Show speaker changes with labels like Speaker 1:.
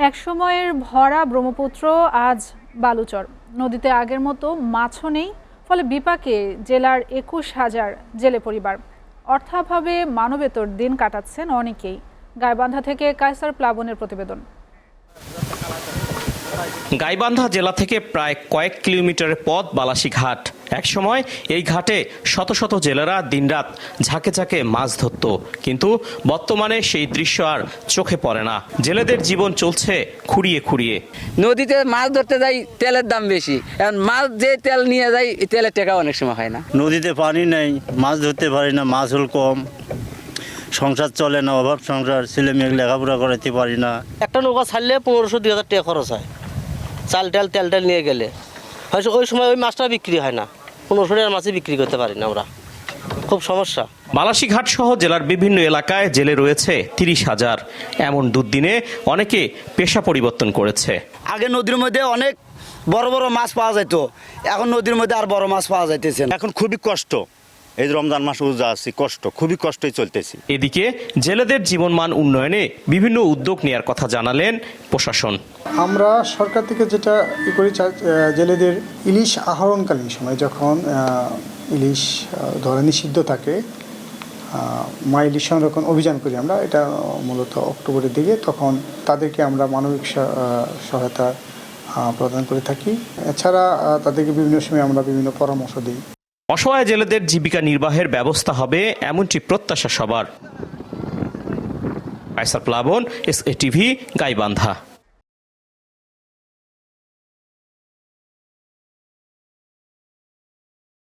Speaker 1: একসময়ের ভরা ব্রহ্মপুত্র আজ বালুচর। নদীতে আগের মতো মাছও নেই, ফলে বিপাকে জেলার ২১,০০০ জেলে পরিবার। অর্থাভাবে মানবেতর দিন কাটাচ্ছেন অনেকেই। গাইবান্ধা থেকে কায়সার প্লাবনের প্রতিবেদন।
Speaker 2: গাইবান্ধা জেলা থেকে প্রায় কয়েক কিলোমিটারের পথ বালাসী ঘাট। একসময় এই ঘাটে শত শত জেলেরা দিনরাত ঝাঁকে ঝাঁকে মাছ ধরত, কিন্তু বর্তমানে সেই দৃশ্য আর চোখে পড়ে না। জেলেদের জীবন চলছে খুঁড়িয়ে খুঁড়িয়ে।
Speaker 3: নদীতে মাছ ধরতে যাই, তেলের দাম বেশি, এখন মাছ যে তেল নিয়ে যাই তেলের টাকা অনেক সময় হয় না।
Speaker 4: নদীতে পানি নেই, মাছ ধরতে পারি না, মাছ হল কম, সংসার চলে না, অভাব সংসার, ছেলে মেয়ে লেখাপড়া করাতে পারি না।
Speaker 5: একটা নৌকা ছাড়লে ১৫০০-২০০০ টাকা খরচ হয়, চাল তেল নিয়ে গেলে। হয়তো ওই সময় ওই মাছটা বিক্রি হয় না, ১৫০০ টাকার মাছই বিক্রি করতে পারি না আমরা, খুব সমস্যা।
Speaker 2: বালাসী ঘাট সহ জেলার বিভিন্ন এলাকায় জেলে রয়েছে ৩০,০০০। এমন দুর্দিনে অনেকে পেশা পরিবর্তন করেছে।
Speaker 6: আগে নদীর মধ্যে অনেক বড় বড় মাছ পাওয়া যেত, এখন নদীর মধ্যে আর বড় মাছ পাওয়া যাইতেছে না।
Speaker 4: এখন খুবই কষ্ট, এই রমজান মাস রোজা আছি, খুবই কষ্টই চলতেছি।
Speaker 2: এদিকে জেলেদের জীবনমান উন্নয়নে বিভিন্ন উদ্যোগ নেওয়ার কথা জানালেন প্রশাসন।
Speaker 7: আমরা সরকার থেকে যেটা করি, জেলেদের ইলিশ আহরণকালীন সময় যখন ইলিশ ধরা নিষিদ্ধ থাকে, মা ইলিশ সংরক্ষণ অভিযান করি আমরা, এটা মূলত অক্টোবরের দিকে, তখন তাদেরকে আমরা মানবিক সহায়তা প্রদান করে থাকি। এছাড়া তাদেরকে বিভিন্ন সময় আমরা বিভিন্ন পরামর্শ দিই।
Speaker 2: অসহায় জেলেদের জীবিকা নির্বাহের ব্যবস্থা হবে এমনটি প্রত্যাশা সবার। কায়সার প্লাবন, SA TV, গাইবান্ধা।